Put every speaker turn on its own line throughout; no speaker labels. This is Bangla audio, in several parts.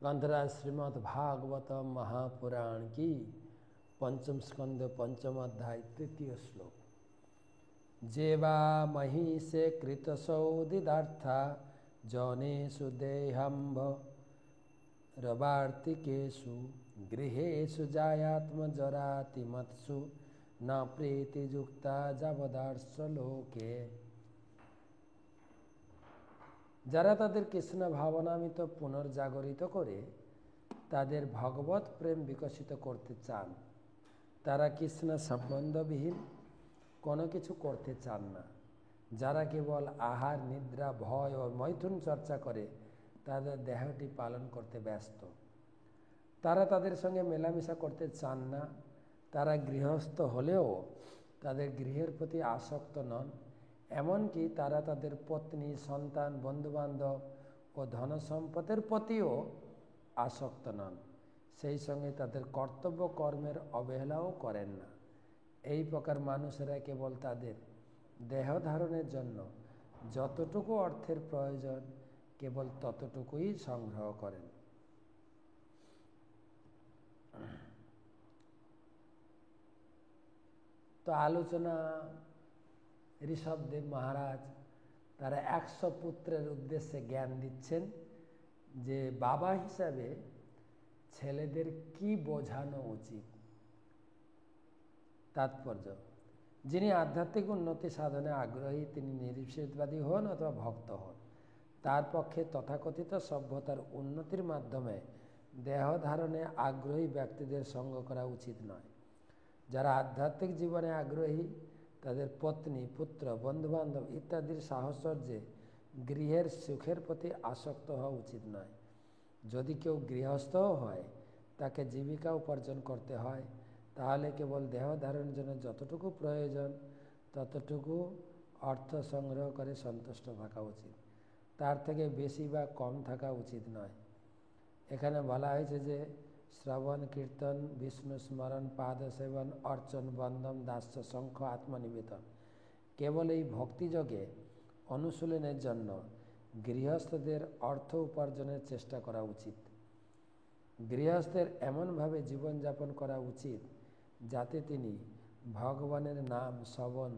ग्रंथराज श्रीमद् भागवत महापुराण की पंचम स्कंद पंचम अध्याय तृतीय श्लोक। जेवा मही से कृतसौदिदार्था जनेषु देहम्भ रवार्तिकेषु गृहेषु जायात्मजरातिमत्सु न प्रीतियुक्ता जवदार्शलोके। যারা তাদের কৃষ্ণ ভাবনামিত পুনর্জাগরিত করে তাদের ভগবত প্রেম বিকশিত করতে চান, তারা কৃষ্ণ সম্বন্ধবিহীন কোনো কিছু করতে চান না। যারা কেবল আহার, নিদ্রা, ভয় ও মৈথুন চর্চা করে তাদের দেহটি পালন করতে ব্যস্ত। তারা তাদের সঙ্গে মেলামেশা করতে চান না। তারা গৃহস্থ হলেও তাদের গৃহের প্রতি আসক্ত নন। এমনকি তারা তাদের পত্নী, সন্তান, বন্ধুবান্ধব ও ধনসম্পদের প্রতিও আসক্ত নন। সেই সঙ্গে তাদের কর্তব্য কর্মের অবহেলাও করেন না। এই প্রকার মানুষেরা কেবল তাদের দেহ ধারণের জন্য যতটুকু অর্থের প্রয়োজন কেবল ততটুকুই সংগ্রহ করেন। তো আলোচনা ঋষভদেব মহারাজ তারা 100 পুত্রের উদ্দেশ্যে জ্ঞান দিচ্ছেন যে বাবা হিসাবে ছেলেদের কি বোঝানো উচিত। তাৎপর্য: যিনি আধ্যাত্মিক উন্নতি সাধনে আগ্রহী, তিনি নিরীশ্বরবাদী হন অথবা ভক্ত হন, তার পক্ষে তথাকথিত সভ্যতার উন্নতির মাধ্যমে দেহ ধারণে আগ্রহী ব্যক্তিদের সঙ্গ করা উচিত নয়। যারা আধ্যাত্মিক জীবনে আগ্রহী তাদের পত্নী, পুত্র, বন্ধুবান্ধব ইত্যাদির সাহচর্যে গৃহের সুখের প্রতি আসক্ত হওয়া উচিত নয়। যদি কেউ গৃহস্থও হয়, তাকে জীবিকা উপার্জন করতে হয়, তাহলে কেবল দেহ ধারণের জন্য যতটুকু প্রয়োজন ততটুকু অর্থ সংগ্রহ করে সন্তুষ্ট থাকা উচিত। তার থেকে বেশি বা কম থাকা উচিত নয়। এখানে বলা হয়েছে যে শ্রবণ, কীর্তন, বিষ্ণু স্মরণ, পাদ সেবন, অর্চন, বন্দন, দাস্য, শঙ্খ, আত্মনিবেদন কেবল এই ভক্তিযোগে অনুশীলনের জন্য গৃহস্থদের অর্থ উপার্জনের চেষ্টা করা উচিত। গৃহস্থের এমনভাবে জীবনযাপন করা উচিত যাতে তিনি ভগবানের নাম শ্রবণ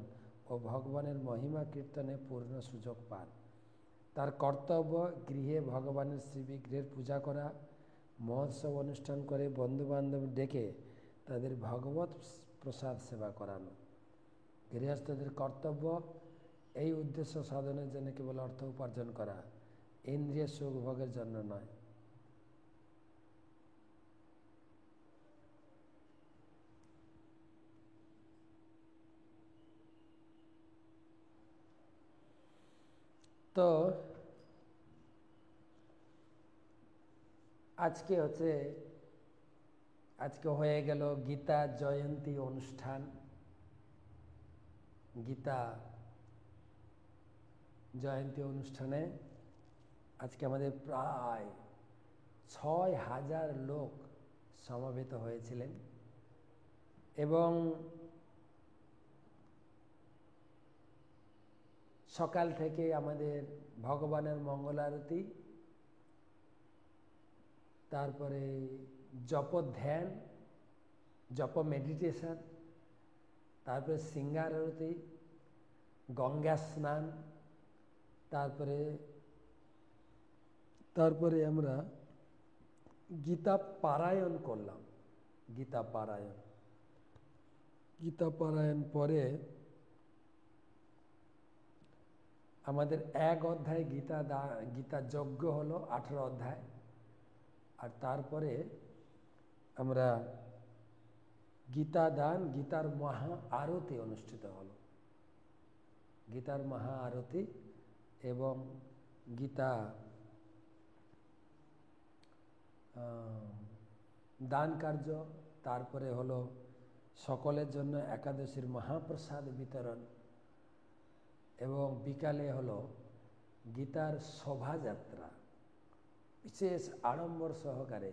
ও ভগবানের মহিমা কীর্তনে পূর্ণ সুযোগ পান। তার কর্তব্য গৃহে ভগবানের শ্রীবিগ্রহের পূজা করা, মহোৎসব অনুষ্ঠান করে বন্ধুবান্ধব ডেকে তাদের ভগবত প্রসাদ সেবা করানো। গৃহস্থদের কর্তব্য এই উদ্দেশ্য সাধনের জন্য কেবল অর্থ উপার্জন করা, ইন্দ্রিয় সুখ ভোগের জন্য নয়। তো আজকে হয়ে গেল গীতা জয়ন্তী অনুষ্ঠান। গীতা জয়ন্তী অনুষ্ঠানে আজকে আমাদের প্রায় 6000 লোক সমবেত হয়েছিলেন এবং সকাল থেকে আমাদের ভগবানের মঙ্গলারতি, তারপরে জপ ধ্যান, জপ মেডিটেশন, তারপরে সিঙ্গার আরতি, গঙ্গা স্নান, তারপরে আমরা গীতা পারায়ণ করলাম। গীতা পারায়ণ পরে আমাদের 1 অধ্যায় গীতা যজ্ঞ হলো, 18 অধ্যায়। আর তারপরে আমরা গীতা দান, গীতার মহা আরতি অনুষ্ঠিত হলো। গীতার মহা আরতি এবং গীতা দান কার্য, তারপরে হলো সকলের জন্য একাদশীর মহাপ্রসাদ বিতরণ এবং বিকালে হলো গীতার শোভাযাত্রা, বিশেষ আড়ম্বর সহকারে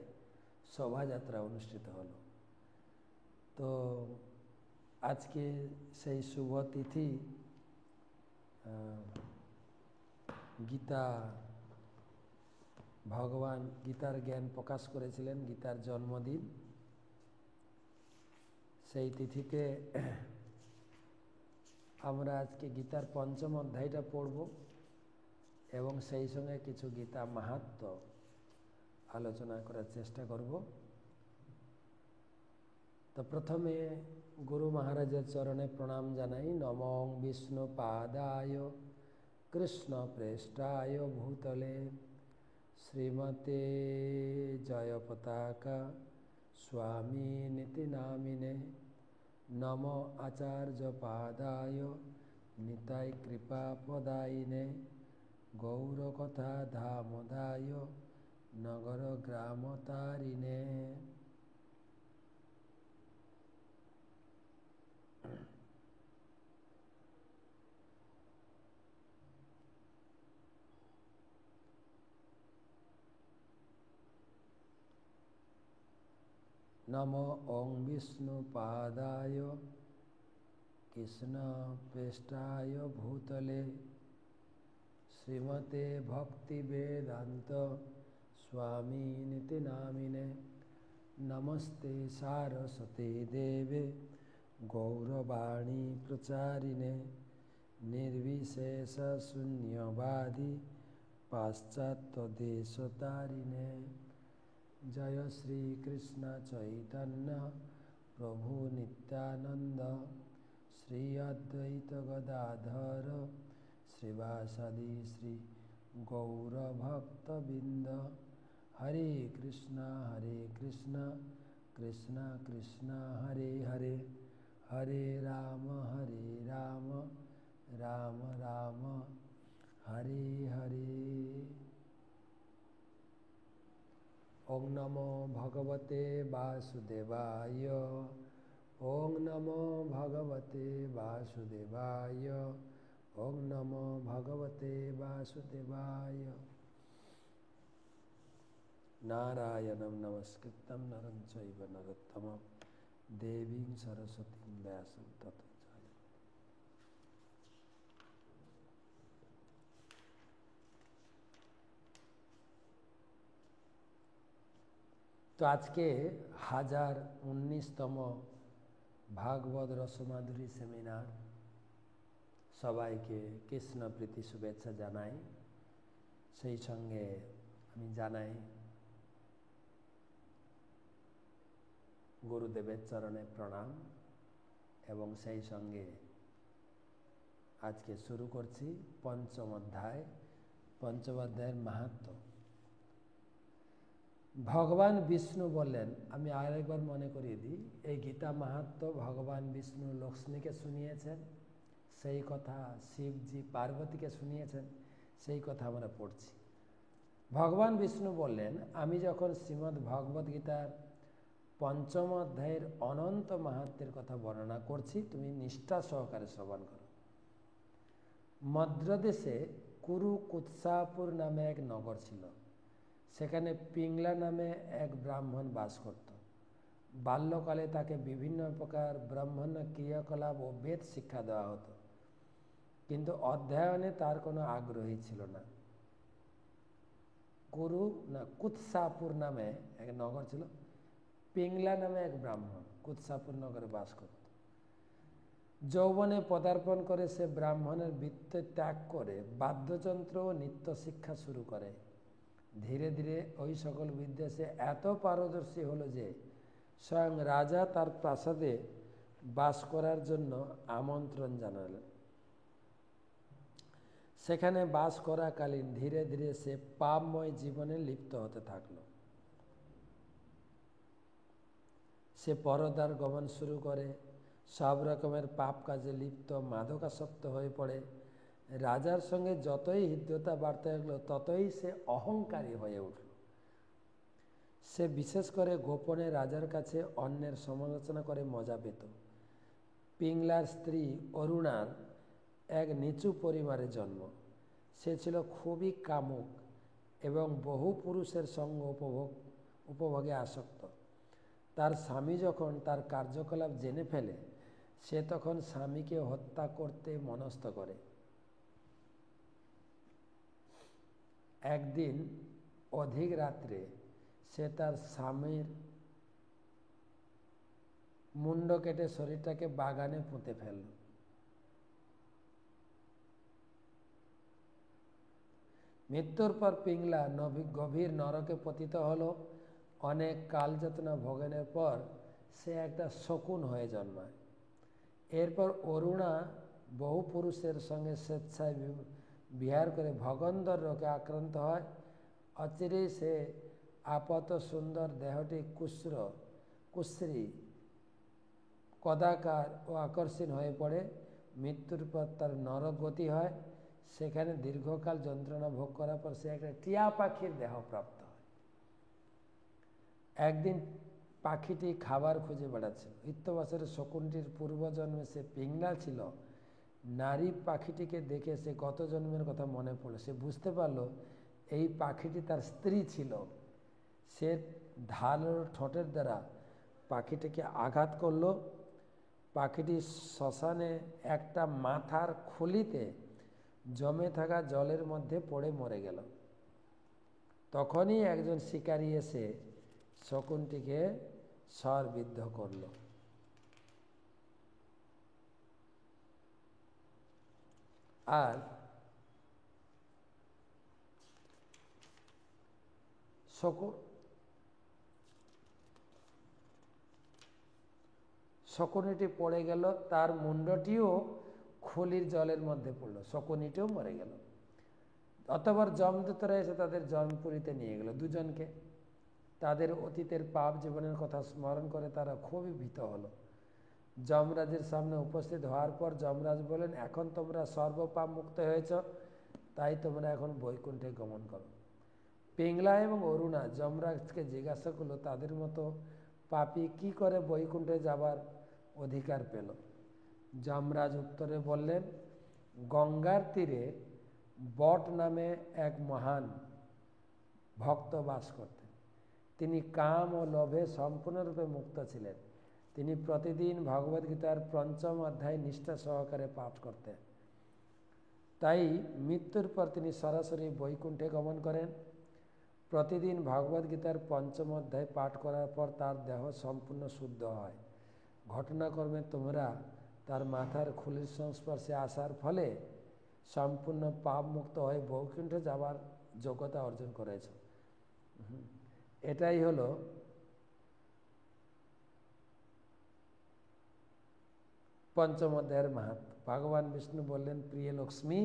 শোভাযাত্রা অনুষ্ঠিত হলো। তো আজকে সেই শুভ তিথি গীতা ভগবান গীতার জ্ঞান প্রকাশ করেছিলেন, গীতার জন্মদিন। সেই তিথিতে আমরা আজকে গীতার পঞ্চম অধ্যায়টা পড়ব এবং সেই সঙ্গে কিছু গীতা মাহাত্ম্য আলোচনা করার চেষ্টা করব। তো প্রথমে গুরু মহারাজের চরণে প্রণাম জানাই। নমঃ বিষ্ণু পাদায় কৃষ্ণ প্রেষ্ঠায় ভূতলে শ্রীমতে জয় পতাকা স্বামী নীতি নামিনে নম আচার্য পাদায় নিতাই কৃপা পদায়িনে গৌরকথা ধামদায় নগর গ্রাম তারিণে। नमो ओं विष्णु पादाय कृष्ण प्रेष्ठाय भूतले श्रीमते भक्ति वेदांत स्वामी नीति नामिने नमस्ते सारस्वते देवे गौरवाणी प्रचारिणे निर्विशेष शून्यवादी पाश्चात्य देशतारिणे। जय श्री कृष्ण चैतन्य प्रभु नित्यानंद श्री अद्वैत गदाधर श्रीवासदि श्री गौरभक्तबिंद। हरे कृष्णा कृष्णा कृष्णा हरे हरे, हरे राम राम राम हरे हरे। ओं नमो भगवते वासुदेवाय, ओं नमो भगवते वासुदेवाय, ओं नमो भगवते वासुदेवाय। नारायणं नमस्कृतं नरं चैव नरोत्तमं देवीं सरस्वतीं व्यासं ततो जयेत्। তো আজকে 1019তম ভাগবত রসমাধুরী সেমিনার। সবাইকে কৃষ্ণ প্রীতি শুভেচ্ছা জানাই। সেই সঙ্গে আমি জানাই গুরুদেবের চরণে প্রণাম এবং সেই সঙ্গে আজকে শুরু করছি পঞ্চম অধ্যায়। পঞ্চম অধ্যায়ের মাহাত্ম্য। ভগবান বিষ্ণু বললেন, আমি আরেকবার মনে করিয়ে দিই, এই গীতা মাহাত্ম্য ভগবান বিষ্ণু লক্ষ্মীকে শুনিয়েছেন, সেই কথা শিবজি পার্বতীকে শুনিয়েছেন, সেই কথা আমরা পড়ছি। ভগবান বিষ্ণু বললেন, আমি যখন শ্রীমদ্ ভগবদ গীতার পঞ্চম অধ্যায়ের অনন্ত মাহাত্ম্যের কথা বর্ণনা করছি, তুমি নিষ্ঠা সহকারে শ্রবণ করো। মদ্রদেশে কুরু কুৎসাপুর নামে এক নগর ছিল। সেখানে পিংলা নামে এক ব্রাহ্মণ বাস করত। বাল্যকালে তাকে বিভিন্ন প্রকার ব্রাহ্মণ ক্রিয়াকলাপ ও বেদ শিক্ষা দেওয়া হতো, কিন্তু অধ্যয়নে তার কোনো আগ্রহী ছিল না। কুৎসাপুর নামে এক নগর ছিল। পিংলা নামে এক ব্রাহ্মণ কুৎসাপুর নগরে বাস করত। যৌবনে পদার্পণ করে সে ব্রাহ্মণের বৃত্ত ত্যাগ করে বাদ্যযন্ত্র ও নৃত্য শিক্ষা শুরু করে। ধীরে ধীরে ওই সকল বিদ্যা সে এত পারদর্শী হলো যে স্বয়ং রাজা তার প্রাসাদে বাস করার জন্য আমন্ত্রণ জানালেন। সেখানে বাস করাকালীন ধীরে ধীরে সে পাপময় জীবনে লিপ্ত হতে থাকলো। সে পরদার গমন শুরু করে, সব রকমের পাপ কাজে লিপ্ত, মাদকাসক্ত হয়ে পড়ে। রাজার সঙ্গে যতই হৃদ্যতা বাড়তে লাগলো ততই সে অহংকারী হয়ে উঠল। সে বিশেষ করে গোপনে রাজার কাছে অন্যের সমালোচনা করে মজা পেত। পিংলার স্ত্রী অরুণার এক নিচু পরিবারে জন্ম। সে ছিল খুবই কামুক এবং বহু পুরুষের সঙ্গ উপভোগে আসক্ত। তার স্বামী যখন তার কার্যকলাপ জেনে ফেলে, সে তখন স্বামীকে হত্যা করতে মনস্থ করে। একদিন অধিক রাত্রে সে তার স্বামীর মুন্ড কেটে শরীরটাকে বাগানে পুঁতে ফেলল। মৃত্যুর পর পিংলা গভীর নরকে পতিত হলো। অনেক কাল যাতনা ভোগনের পর সে একটা শকুন হয়ে জন্মায়। এরপর অরুণা বহু পুরুষের সঙ্গে স্বেচ্ছায় বিহার করে ভগন্দর রোগে আক্রান্ত হয়। অচিরেই সে আপাত সুন্দর দেহটি কুশ্রী কদাকার ও আকর্ষণ হয়ে পড়ে। মৃত্যুর পর তার নরক গতি হয়। সেখানে দীর্ঘকাল যন্ত্রণা ভোগ করার পর সে একটা টিয়া পাখির দেহ প্রাপ্ত হয়। একদিন পাখিটি খাবার খুঁজে বেড়াচ্ছিল। ইত্যবসরে শকুনটির পূর্বজন্মে সে পিংলা ছিল। নারী পাখিটিকে দেখে সে গত জন্মের কথা মনে পড়ল। সে বুঝতে পারল এই পাখিটি তার স্ত্রী ছিল। সে ধারালো ঠোঁটের দ্বারা পাখিটিকে আঘাত করল। পাখিটি শ্মশানে একটা মাথার খুলিতে জমে থাকা জলের মধ্যে পড়ে মরে গেল। তখনই একজন শিকারী এসে শকুনটিকে শরবিদ্ধ করল। আর শকুনিটি পড়ে গেল, তার মুন্ডটিও খুলির জলের মধ্যে পড়ল, শকুনিটিও মরে গেল। অতঃপর যমদূতরা এসে তাদের জমপুরীতে নিয়ে গেল দুজনকে। তাদের অতীতের পাপ জীবনের কথা স্মরণ করে তারা খুবই ভীত হলো। যমরাজের সামনে উপস্থিত হওয়ার পর যমরাজ বলেন, এখন তোমরা সর্বপাপ মুক্ত হয়েছ, তাই তোমরা এখন বৈকুণ্ঠে গমন করো। পিংলা এবং অরুণা যমরাজকে জিজ্ঞাসা করলো, তাদের মতো পাপী কি করে বৈকুণ্ঠে যাবার অধিকার পেল? যমরাজ উত্তরে বললেন, গঙ্গার তীরে বট নামে এক মহান ভক্ত বাস করতেন। তিনি কাম ও লোভে সম্পূর্ণরূপে মুক্ত ছিলেন। তিনি প্রতিদিন ভগবদ্গীতার ৫ম অধ্যায় নিষ্ঠা সহকারে পাঠ করতেন। তাই মৃত্যুর পর তিনি সরাসরি বৈকুণ্ঠে গমন করেন। প্রতিদিন ভগবদ্গীতার ৫ম অধ্যায় পাঠ করার পর তার দেহ সম্পূর্ণ শুদ্ধ হয়। ঘটনাক্রমে তোমরা তার মাথার খুলির সংস্পর্শে আসার ফলে সম্পূর্ণ পাপ মুক্ত হয়ে বৈকুণ্ঠে যাবার যোগ্যতা অর্জন করেছ। এটাই হলো পঞ্চম অধ্যায়ের মাহাত্ম্য। ভগবান বিষ্ণু বললেন, প্রিয় লক্ষ্মী,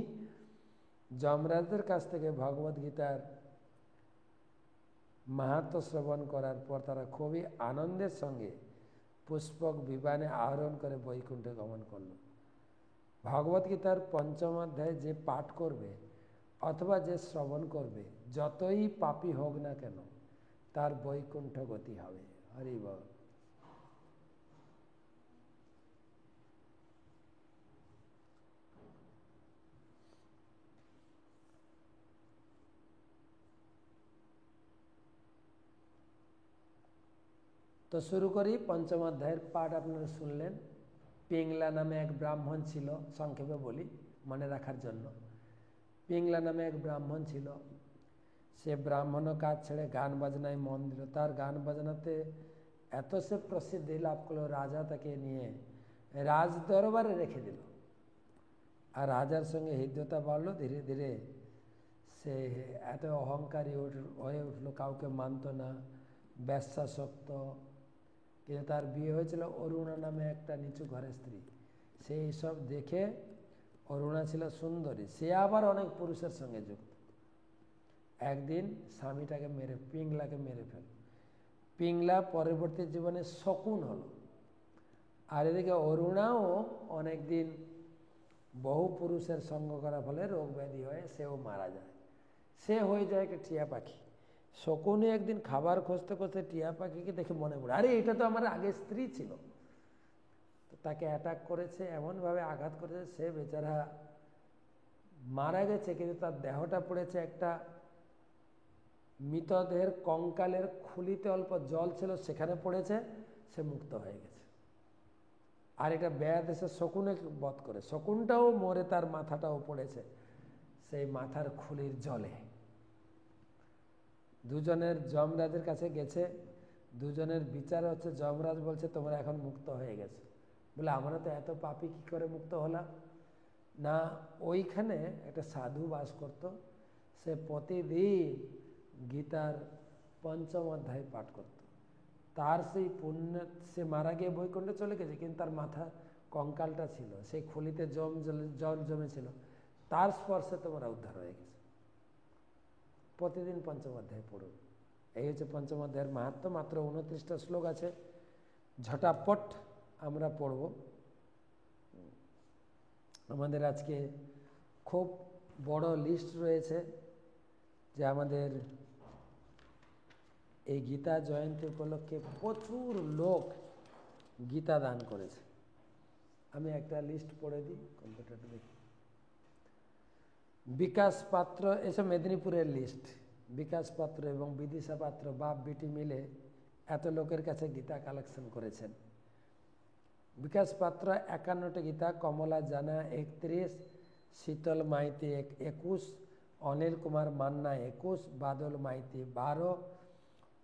যমরাজদের কাছ থেকে ভগবদ্গীতার মাহাত্ম্য শ্রবণ করার পর তারা খুবই আনন্দের সঙ্গে পুষ্পক বিমানে আরোহণ করে বৈকুণ্ঠে গমন করল। ভগবদ্গীতার ৫ম অধ্যায় যে পাঠ করবে অথবা যে শ্রবণ করবে, যতই পাপী হোক না কেন, তার বৈকুণ্ঠ গতি হবে। হরি বল। তো শুরু করি। ৫ম অধ্যায়ের পাঠ আপনারা শুনলেন। পিংলা নামে এক ব্রাহ্মণ ছিল, সংক্ষেপে বলি মনে রাখার জন্য। পিংলা নামে এক ব্রাহ্মণ ছিল। সে ব্রাহ্মণ কাজ ছেড়ে গান বাজনায় মন দিল। তার গান বাজনাতে এত সে প্রসিদ্ধি লাভ করলো, রাজা তাকে নিয়ে রাজ দরবারে রেখে দিল। আর রাজার সঙ্গে হৃদ্যতা বাড়লো। ধীরে ধীরে সে এত অহংকারী হয়ে উঠলো, কাউকে মানত না, ব্যবসাসক্ত। কিন্তু তার বিয়ে হয়েছিল অরুণা নামে একটা নিচু ঘরের স্ত্রী। সে এইসব দেখে, অরুণা ছিল সুন্দরী, সে আবার অনেক পুরুষের সঙ্গে যুক্ত। একদিন স্বামীটাকে পিংলাকে মেরে ফেল। পিংলা পরবর্তী জীবনে শকুন হলো। আর এদিকে অরুণাও অনেকদিন বহু পুরুষের সঙ্গ করার ফলে রোগ ব্যাধি হয়ে সেও মারা যায়। সে হয়ে যায় একটা টিয়া পাখি। শকুনে একদিন খাবার খুঁজতে খুঁজতে টিয়া পাখিকে দেখে মনে পড়ে, আরে এটা তো আমার আগে স্ত্রী ছিল। তো তাকে অ্যাটাক করেছে, এমনভাবে আঘাত করেছে, সে বেচারা মারা গেছে। কিন্তু তার দেহটা পড়েছে একটা মৃতদেহের কঙ্কালের খুলিতে, অল্প জল ছিল, সেখানে পড়েছে, সে মুক্ত হয়ে গেছে। আর এটা ব্যাধ এসে শকুনে বধ করে, শকুনটাও মরে, তার মাথাটাও পড়েছে সেই মাথার খুলির জলে। দুজনের যমরাজের কাছে গেছে, দুজনের বিচার হচ্ছে, যমরাজ বলছে তোমরা এখন মুক্ত হয়ে গেছো। বলে আমরা তো এত পাপী কী করে মুক্ত হলাম? না, ওইখানে একটা সাধু বাস করত, সে প্রতিদিন গীতার ৫ম অধ্যায় পাঠ করত। তার সেই পুণ্য, সে মারা গিয়ে বৈকুণ্ঠে চলে গেছে, কিন্তু তার মাথা কঙ্কালটা ছিল, সেই খুলিতে জল জমেছিল, তার স্পর্শে তোমরা উদ্ধার হয়ে গেছে। প্রতিদিন ৫ম অধ্যায় পড়ুন। এই হচ্ছে ৫ম অধ্যায়ের মাহাত্ম্য। মাত্র ২৯টা শ্লোক আছে, ঝটাপট আমরা পড়ব। আমাদের আজকে খুব বড় লিস্ট রয়েছে, যে আমাদের এই গীতা জয়ন্তী উপলক্ষে প্রচুর লোক গীতা দান করেছে। আমি একটা লিস্ট পড়ে দিই, কম্পিউটারটা দেখি। বিকাশ পাত্র, এসব মেদিনীপুরের লিস্ট। বিকাশ পাত্র এবং বিদিশা পাত্র বাপ বেটি মিলে এত লোকের কাছে গীতা কালেকশন করেছেন। বিকাশ পাত্র ৫১টা গীতা, কমলা জানা ৩১, শীতল মাইতি ২১, অনিল কুমার মান্না ২১, বাদল মাইতি ১২,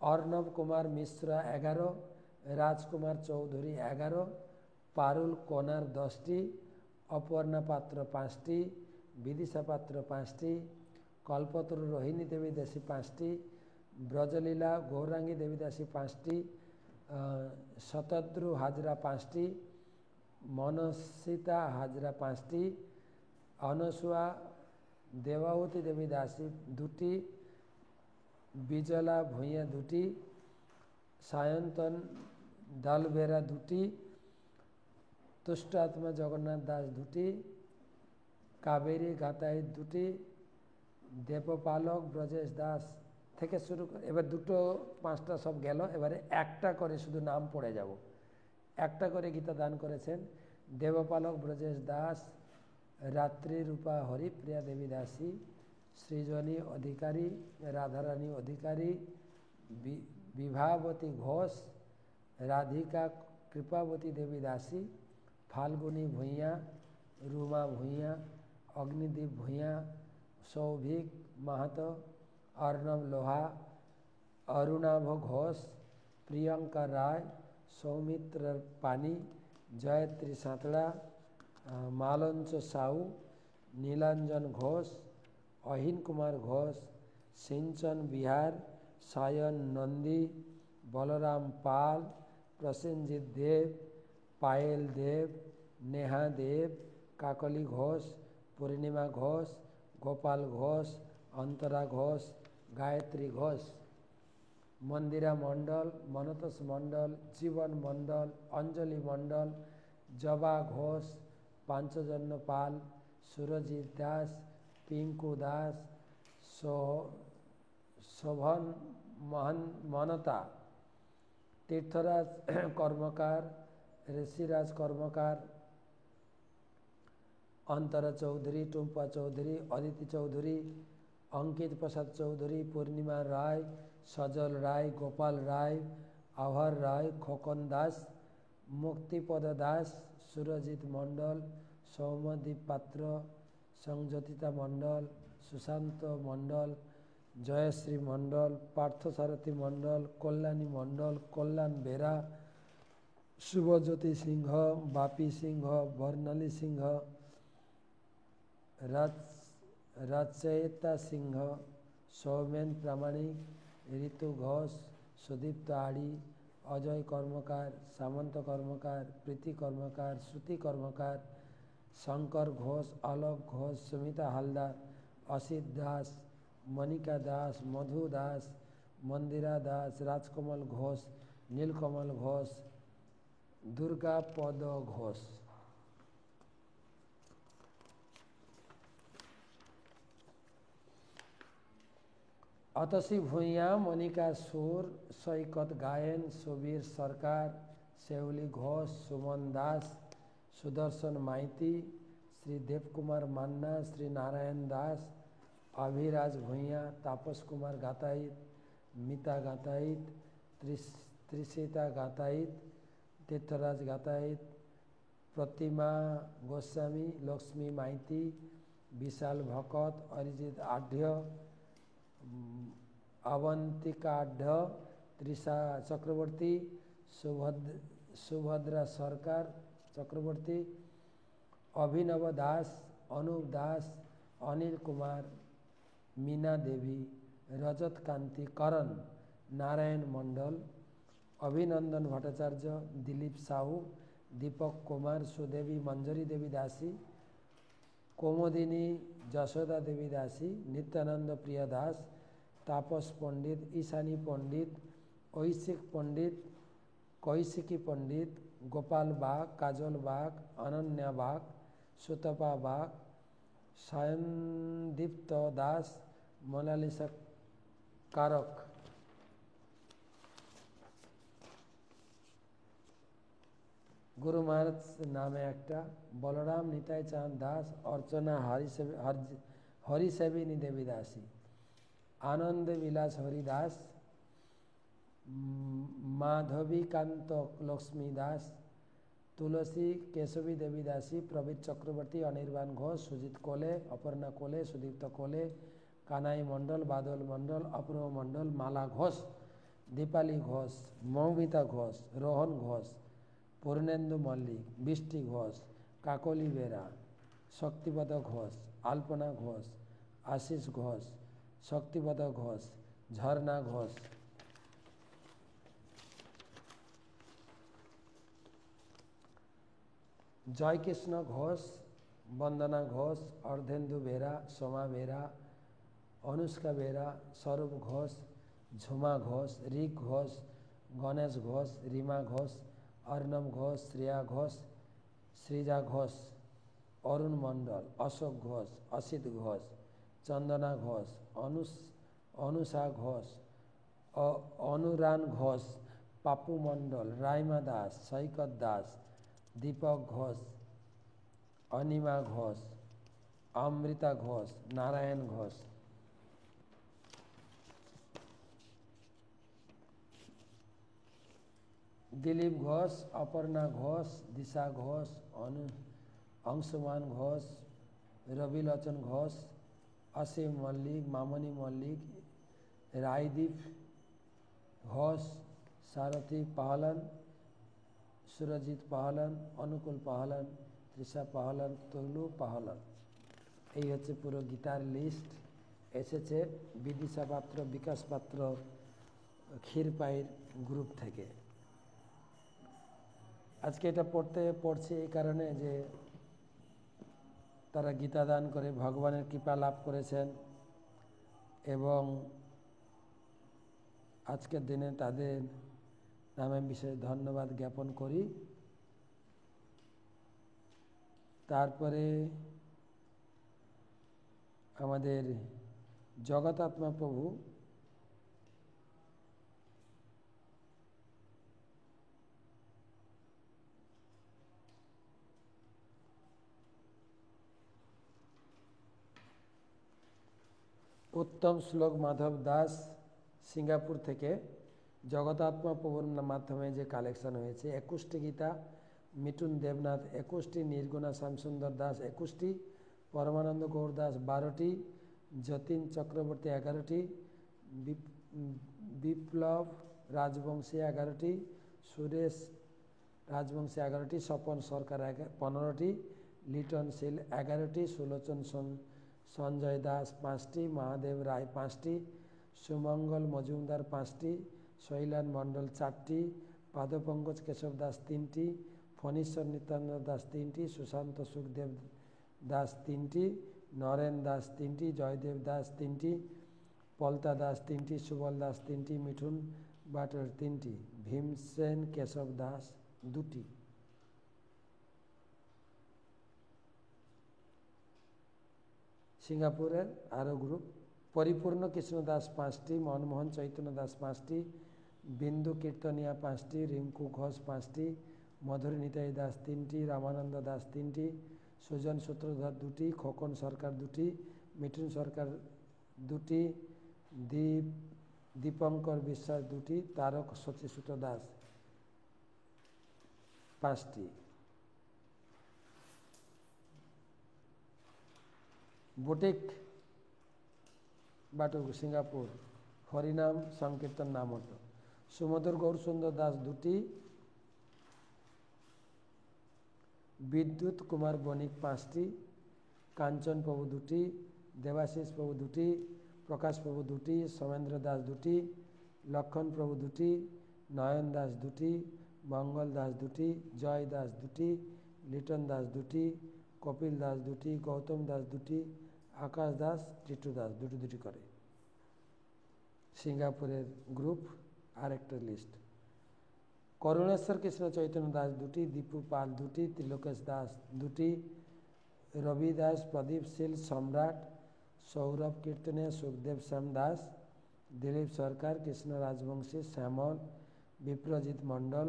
অর্ণব কুমার মিশ্র ১১, রাজকুমার চৌধুরী ১১, পারুল কোনার ১০টি, অপর্ণা পাত্র ৫টি, বিদিশা পাত্র ৫টি, কল্পতরু রোহিণী দেবী দাসী ৫টি, ব্রজলীলা গৌরাঙ্গী দেবী দাসী ৫টি, শতদ্রু হাজরা ৫টি, মনস্বিতা হাজরা ৫টি, অনসুয়া দেবাবতী দেবী দাসী ২টি, বিজলা ভূঁইয়া ২টি, সায়ন্তন দলবেরা ২টি, তুষ্ট আত্মা জগন্নাথ দাস ২টি, কাবেরী গাতাইত ২টি, দেবপালক ব্রজেশ দাস থেকে শুরু করে, এবার ২টো ৫টা সব গেল, এবারে একটা করে শুধু নাম পড়ে যাব। একটা করে গীতা দান করেছেন দেবপালক ব্রজেশ দাস, রাত্রি রূপা হরিপ্রিয়া দেবী দাসী, সৃজনী অধিকারী, রাধারানী অধিকারী, বিভাবতী ঘোষ, রাধিকা কৃপাবতী দেবী দাসী, ফাল্গুনী ভূঁইয়া, রুমা ভূঁইয়া, অগ্নিদীপ ভূঁইয়া, সৌভিক মাহাতো, অর্ণব লোহা, অরুণাভ ঘোষ, প্রিয়ঙ্কা রায়, সৌমিত্র পানি, জয়ত্রী সাঁতড়া, মালঞ্চ সাউ, নীলাঞ্জন ঘোষ, অহিন কুমার ঘোষ, সিঞ্চন বিহার, সায়ন নন্দী, বলরাম পাল, প্রসেনজিৎ দেব, পায়েল দেব, নেহা দেব, কাকলি ঘোষ, পূর্ণিমা ঘোষ, গোপাল ঘোষ, অন্তরা ঘোষ, গায়ত্রী ঘোষ, মন্দিরা মণ্ডল, মনতোষ মণ্ডল, জীবন মণ্ডল, অঞ্জলি মণ্ডল, জবা ঘোষ, পাঞ্চজন্য পাল, সুরজিৎ দাস, পিঙ্কু দাস, শোভন মনতা, তীর্থরাজ কর্মকার, ঋষিরাজ কর্মকার, অন্তরা চৌধুরী, টুম্পা চৌধুরী, অদিতি চৌধুরী, অঙ্কিত প্রসাদ চৌধুরী, পূর্ণিমা রায়, সজল রায়, গোপাল রায়, আভার রায়, খোকন দাস, মুক্তিপদ দাস, সুরজিৎ মণ্ডল, সৌম্যদীপ পাত্র, সংজ্যোতিতা মণ্ডল, সুশান্ত মণ্ডল, জয়শ্রী মণ্ডল, পার্থসারথী মণ্ডল, কল্যাণী মণ্ডল, কল্যাণ বেরা, শুভজ্যোতি সিংহ, বাপি সিংহ, বর্ণালী সিংহ, রাজচয়িতা সিংহ, সৌমেন প্রামাণিক, ঋতু ঘোষ, সুদীপ্ত আড়ি, অজয় কর্মকার, সামন্ত কর্মকার, প্রীতি কর্মকার, শ্রুতি কর্মকার, শঙ্কর ঘোষ, অলোক ঘোষ, সুমিতা হালদার, অসিত দাস, মনিকা দাস, মধু দাস, মন্দিরা দাস, রাজকমল ঘোষ, নীলকমল ঘোষ, দুর্গা পদ ঘোষ। অতসী ভূঁইয়া, মনিকা সুর, সৈকত গায়েন, সুবীর সরকার, শেউলি ঘোষ, সুমন দাস, সুদর্শন মাইতি, শ্রী দেবকুমার মান্না, শ্রী নারায়ণ দাস, অভিরাজ ভূঁইয়া, তাপস কুমার গাতাইত, মিতা গাতাইত, ত্রিশিতা গাতাইত, তীর্থরাজ গাতাইত, প্রতিমা গোস্বামী, লক্ষ্মী মাইতি, বিশাল ভকত, অরিজিৎ আঢ্য, अवंतिकाढ़ तृषा चक्रवर्ती, सुभद्रा सरकार चक्रवर्ती, अभिनव दास, अनूप दास, अनिल कुमार, मीना देवी, रजत कांति, करण, नारायण मंडल, अभिनंदन भट्टाचार्य, दिलीप साहू, दीपक कुमार, सुदेवी, मंजरी देवी दासी, कोमोदिनी जशोदा देवी दासी, नित्यानंद प्रिया दास, तापस पंडित, ईशानी पंडित, ऐशिक पंडित, कौशिकी पंडित, गोपाल बाग, काजल बाग, अनन्या बाग, सुतपा बाग, सायनदीप्त दास, मोनालिसा कारक, गुरु महाराज नामे एकटा, बलराम निताई चांद दास, अर्चना हरिसेविनी देवी दासी, आनंद विलास हरिदास, माधवी कांत लक्ष्मी दास, तुलसी केशवी देवी दासी, प्रवीत चक्रवर्ती, अनिर्बाण घोष, सुजीत कोले, अपर्णा कोले, सुदीप्त कोले, कानाई मंडल, बादल मंडल, अपूर्व मंडल, माला घोष, दीपाली घोष, मौमिता घोष, रोहन घोष, पूर्णेन्दु मल्लिक, बिष्टि घोष, काकोली बेरा, शक्तिपद घोष, अल्पना घोष, आशीष घोष, शक्तिपद घोष, झरना घोष, जय कृष्ण घोष, वंदना घोष, अर्धेन्दु बेरा, सोमा बेरा, अनुष्का बेरा, स्वरूप घोष, झुमा घोष, रिक घोष, गणेश घोष, रीमा घोष, अर्णव घोष, श्रेया घोष, श्रीजा घोष, अरुण मंडल, अशोक घोष, असित घोष, चंदना घोष, अनुषा घोष, अनुरान घोष, पापू मंडल, रायमा दास, सैकत दास, दीपक घोष, अनिमा घोष, अमृता घोष, नारायण घोष, दिलीप घोष, अपर्णा घोष, दिशा घोष, अंशुमान घोष, रविलोचन घोष, असीम मल्लिक, मामनी मल्लिक, रायदीप घोष, सारथी पाहलन, सुरजित पाहलन, अनुकूल पाहलन, तृषा पाहलन, तुलू पाहलन। এই হচ্ছে পুরো গীতার লিস্ট। এসেছে বিদিশা পাত্র, বিকাশ পাত্র, ক্ষীরপাইর গ্রুপ থেকে। আজকে এটা পড়ছি এই কারণে যে তারা গীতা দান করে ভগবানের কৃপা লাভ করেছেন এবং আজকের দিনে তাদের নামে বিশেষ ধন্যবাদ জ্ঞাপন করি। তারপরে আমাদের জগতাত্মা প্রভু উত্তম শ্লোক মাধব দাস সিঙ্গাপুর থেকে জগতাত্মা প্রভুর মাধ্যমে যে কালেকশন হয়েছে 21টি গীতা, মিঠুন দেবনাথ 21টি, নির্গুণা শ্যামসুন্দর দাস 21টি, পরমানন্দ গৌর দাস 12টি, যতীন চক্রবর্তী 11টি, বিপ্লব রাজবংশী 11টি, সুরেশ রাজবংশী 11টি, স্বপন সরকার 15টি, লিটন শীল 11টি, সুলোচন সঞ্জয় দাস 5টি, মহাদেব রায় 5টি, সুমঙ্গল মজুমদার 5টি, শৈলান মণ্ডল 4টি, পাদপঙ্কজ কেশব দাস 3টি, ফণীশ্বর নিত্যানন্দ দাস 3টি, সুশান্ত সুখদেব দাস 3টি, নরেন দাস 3টি, জয়দেব দাস 3টি, পলতা দাস 3টি, সুবল দাস 3টি, মিঠুন বাটর 3টি, ভীমসেন কেশব দাস 2টি। সিঙ্গাপুরের আরও গ্রুপ পরিপূর্ণ কৃষ্ণ দাস 5টি, মনমোহন চৈতন্য দাস 5টি, বিন্দু কীর্তনিয়া 5টি, রিঙ্কু ঘোষ 5টি, মধুরী নিতাই দাস 3টি, রামানন্দ দাস 3টি, সুজন সূত্রধর 2টি, খোকন সরকার 2টি, মিঠুন সরকার 2টি, দীপঙ্কর বিশ্বাস 2টি, তারক সচিসূত দাস 5টি। বুটিক বাটু সিঙ্গাপুর হরিনাম সংকীর্তন নামট। সুমধুর গৌরসুন্দর দাস 2টি, বিদ্যুৎ কুমার বণিক 5টি, কাঞ্চন প্রভু 2টি, দেবাশিস প্রভু 2টি, প্রকাশ প্রভু 2টি, সোমেন্দ্র দাস 2টি, লক্ষণ প্রভু 2টি, নয়ন দাস 2টি, মঙ্গল দাস 2টি, জয় দাস 2টি, লিটন দাস 2টি, কপিল দাস 2টি, গৌতম দাস 2টি, আকাশ দাস, টিটু দাস 2টি করে। সিঙ্গাপুরের গ্রুপ আর একটা লিস্ট। করুণেশ্বর কৃষ্ণ চৈতন্য দাস 2টি, দীপু পাল 2টি, ত্রিলোকেশ দাস 2টি, রবি দাস, প্রদীপ শীল সম্রাট, সৌরভ কীর্তনে, সুখদেব শ্যাম দাস, দিলীপ সরকার, কৃষ্ণ রাজবংশী, শ্যামল, বিপ্রজিৎ মণ্ডল,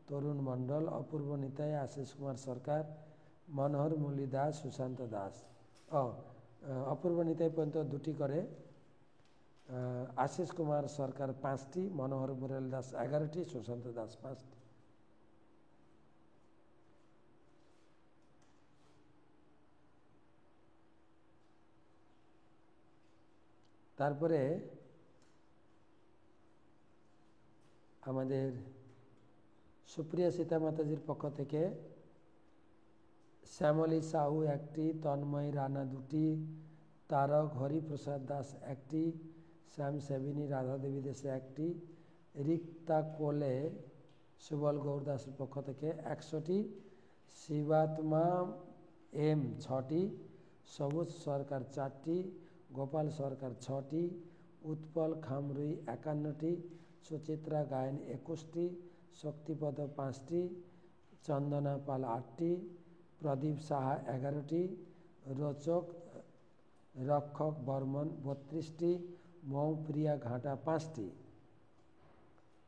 তরুণ মণ্ডল, অপূর্ব নিতাই, আশিস কুমার সরকার, মনোহর মুরলী দাস, সুশান্ত দাস। অপূর্ব নিতাই পর্যন্ত 2টি করে, আশিস কুমার সরকার 5টি, মনোহর মুরলী দাস 11টি, সুশান্ত দাস 5টি। তারপরে আমাদের সুপ্রিয়া সীতা মাতাজির পক্ষ থেকে শ্যামলী সাহু 1টি, তন্ময় রানা 2টি, তারক হরিপ্রসাদ দাস 1টি, শ্যাম সেবিনী রাধা দেবী দেশে 1টি, রিক্তা কোলে সুবল গৌর দাসের পক্ষ থেকে 100টি, শিবাত্মা এম 6টি, সবুজ সরকার 4টি, গোপাল সরকার 6টি, উৎপল খামরুই 51টি, সুচিত্রা গায়ন 21টি, শক্তিপদ 5টি, চন্দনা পাল 8টি, প্রদীপ সাহা 11টি, রোচক রক্ষক বর্মন 32টি, মৌপ্রিয়া ঘাটা 5টি,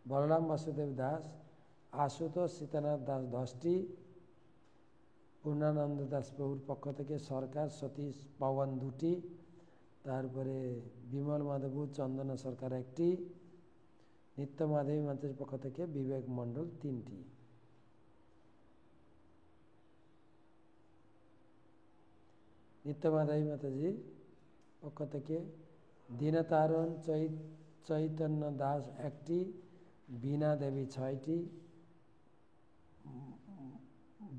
বলরাম বাসুদেব দাস, আশুতোষ সীতানাথ দাস 10টি, পূর্ণানন্দ দাস প্রভুর পক্ষ থেকে সরকার সতীশ পবন 2টি, তারপরে বিমল মাধবু চন্দনা সরকার 1টি, নিত্য মাধবী মাতাজির পক্ষ থেকে বিবেক মণ্ডল 3টি। নিত্য মাধবী মাতাজির পক্ষ থেকে দীনতারণ চৈতন্য দাস 1টি, বীণা দেবী 6টি,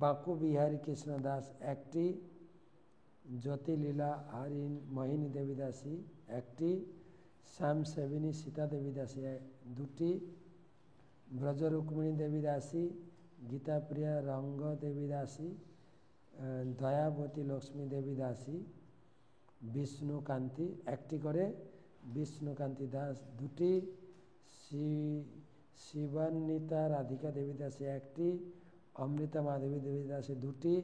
বাঁকু বিহারী কৃষ্ণ দাস 1টি, জ্যোতিলীলা হরিণ মোহিনী দেবী দাসী 1টি, শ্যাম সেবিনী সীতা দেবী দাসী 2টি, ব্রজ রুক্মিণী দেবী দাসী, গীতাপ্রিয়া রঙ্গ দেবী দাসী, দয়াবতী লক্ষ্মী দেবী দাসী, বিষ্ণুকান্তি 1টি করে, বিষ্ণুকান্তি দাস 2টি, শিবান্বিতা রাধিকা দেবী দাসী 1টি, অমৃতা মাধবী দেবী দাসী 2টি,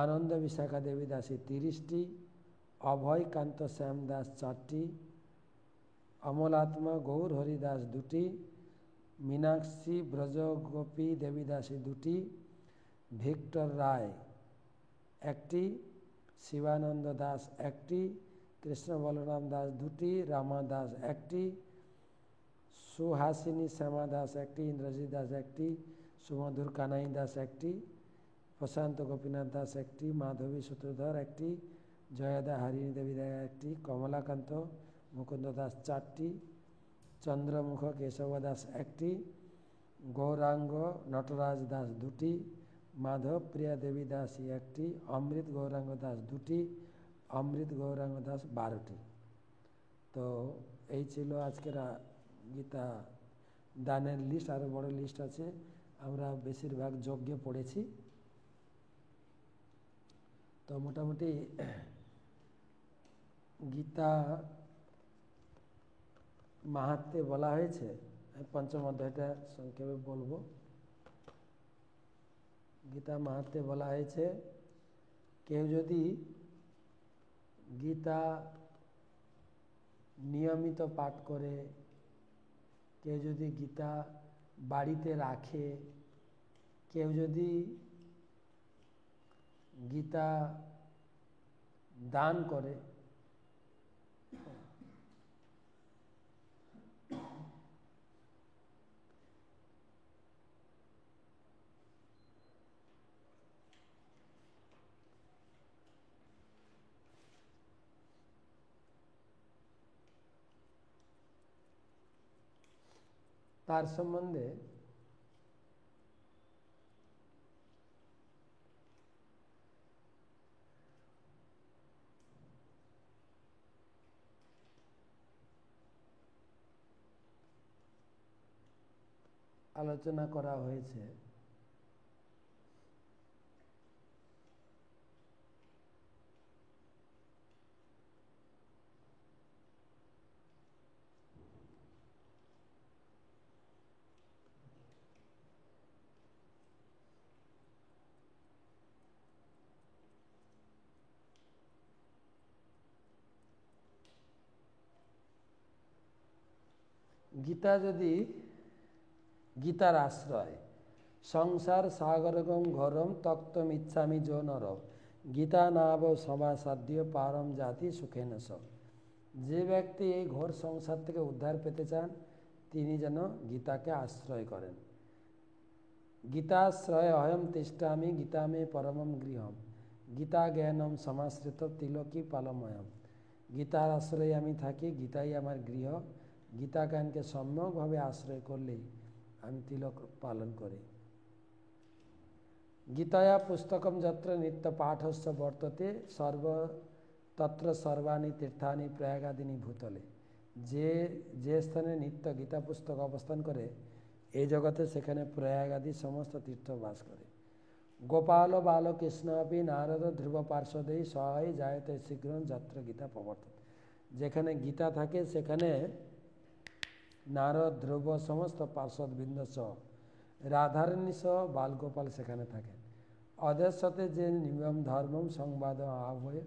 আনন্দ বিশাখা দেবী দাসী 30টি, অভয়কান্ত শ্যাম দাস 4টি, অমলাত্মা গৌর হরি দাস 2টি, মীনাক্ষী ব্রজগোপী দেবী দাসী 2টি, ভিক্টর রায় 1টি, শিবানন্দ দাস 1টি, কৃষ্ণ বলরাম দাস 2টি, রামা দাস 1টি, সুহাসিনী শ্যামা দাস 1টি, ইন্দ্রজিৎ দাস 1টি, সুমধুর কানাই দাস 1টি, প্রশান্ত গোপীনাথ দাস 1টি, মাধবী সূত্রধর 1টি, জয়দা হরিণী দেবী দাস 1টি, কমলাকান্ত মুকুন্দ দাস 4টি, চন্দ্রমুখ কেশব দাস 1টি, গৌরাঙ্গ নটরাজ দাস 2টি, মাধব প্রিয়া দেবী দাসী 1টি, অমৃত গৌরাঙ্গ দাস 2টি, অমৃত গৌরাঙ্গ দাস 12টি। তো এই ছিল আজকের গীতা দানের লিস্ট। আরও বড় লিস্ট আছে, আমরা বেশিরভাগ যজ্ঞে পড়েছি। তো মোটামুটি গীতা মাহাত্ম্যে বলা হয়েছে, পঞ্চম অধ্যায়টা সংক্ষেপে বলবো। গীতা মাহাত্ম্যে বলা হয়েছে, কেউ যদি গীতা নিয়মিত পাঠ করে, কেউ যদি গীতা বাড়িতে রাখে, কেউ যদি গীতা দান করে, তার সম্বন্ধে আলোচনা করা হয়েছে। গীতা যদি গীতার আশ্রয় সংসার সাগরগম ঘরম তক্তম ইচ্ছামি যো নর গীতা নাব সভাসাধ্য পারম জাতি সুখে নস। যে ব্যক্তি এই ঘোর সংসার থেকে উদ্ধার পেতে চান তিনি যেন গীতাকে আশ্রয় করেন। গীতাশ্রয় অহম তিষ্ঠামি গীতামে পরমম গৃহম গীতা জ্ঞানম সমাশ্রিত তিলকী পালময়ম। গীতার আশ্রয়ে আমি থাকি, গীতাই আমার গৃহ। গীতা জ্ঞানকে সম্যকভাবে আশ্রয় করলেই আমি তিলক পালন করি। গীতায়া পুস্তকম যত্র নিত্য পাঠস্য বর্ততে তত্র সর্বাণী তীর্থানি প্রয়াগাদিনী ভূতলে। যে স্থানে নিত্য গীতা পুস্তক অবস্থান করে এই জগতে সেখানে প্রয়াগাদি সমস্ত তীর্থ বাস করে। গোপাল বালকৃষ্ণ আপনি নারদ ধ্রুব পার্শ্বদেই সহায় জায়তে শীঘ্র যত্র গীতা প্রবর্তন। যেখানে গীতা থাকে সেখানে নারদ ধ্রুব সমস্ত পার্শ্বদবৃন্দ সহ রাধারানী সহ বালগোপাল সেখানে থাকেন। ওদের সাথে যে নিয়ম ধর্মম সংবাদ আহ্বয়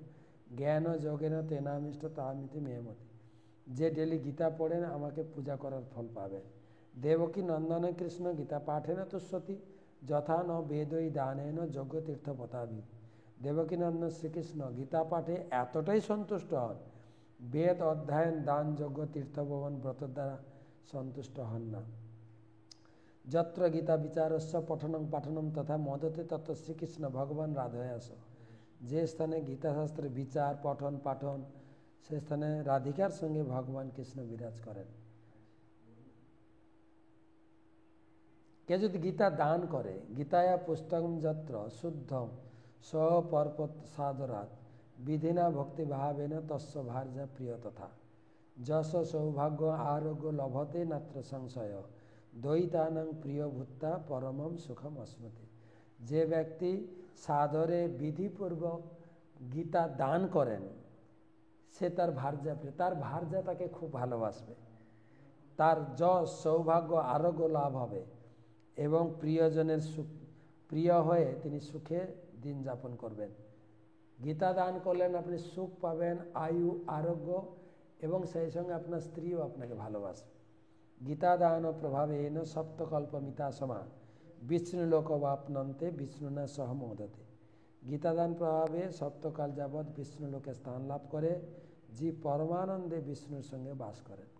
জ্ঞান যোগেন তেনামিষ্ট তামিতি মেয়মতি। যে ডেলি গীতা পড়েন আমাকে পূজা করার ফল পাবেন। দেবকী নন্দন কৃষ্ণ গীতা পাঠেন তুষ্যতি যথা ন বেদই দানেন যজ্ঞ তীর্থ পতাবি। দেবকী নন্দন শ্রীকৃষ্ণ গীতা পাঠে এতটাই সন্তুষ্ট হন, বেদ অধ্যয়ন দান যজ্ঞ তীর্থভবন ব্রত দ্বারা সন্তুষ্ট হন না। যত্র গীতা বিচারস্য পঠনং পাঠনম তথা মদতে তত্র শ্রীকৃষ্ণ ভগবান রাধয়াস। যে স্থানে গীতাশাস্ত্রের বিচার পঠন পাঠন সে স্থানে রাধিকার সঙ্গে ভগবান কৃষ্ণ বিরাজ করেন। কে যদি গীতা দান করে গীতায়া পুস্তকম যত্র শুদ্ধম স্বপর্পত সাদরাত বিধিনা ভক্তি ভাবেন তস্য ভার্যা প্রিয় তথা যশ সৌভাগ্য আরোগ্য লভতে নাত্র সংশয় দ্বৈতানং প্রিয় ভূতা পরমম সুখম অস্মতে। যে ব্যক্তি সাদরে বিধিপূর্বক গীতা দান করেন সে তার ভার্যা প্রিয়, তার ভার্যা তাকে খুব ভালোবাসবে, তার যশ সৌভাগ্য আরোগ্য লাভ হবে এবং প্রিয়জনের প্রিয় হয়ে তিনি সুখে দিন যাপন করবেন। গীতা দান করলেন আপনি সুখ পাবেন, আয়ু আরোগ্য এবং সেই সঙ্গে আপনার স্ত্রীও আপনাকে ভালোবাসবে। গীতা দান প্রভাবে এন সপ্তকল্পমিতা সমা বিষ্ণুলোক বাপনন্তে বিষ্ণুনা সহমোদতে। গীতাদান প্রভাবে সপ্তকাল যাবৎ বিষ্ণুলোকে স্থান লাভ করে জীব পরমানন্দে বিষ্ণুর সঙ্গে বাস করেন।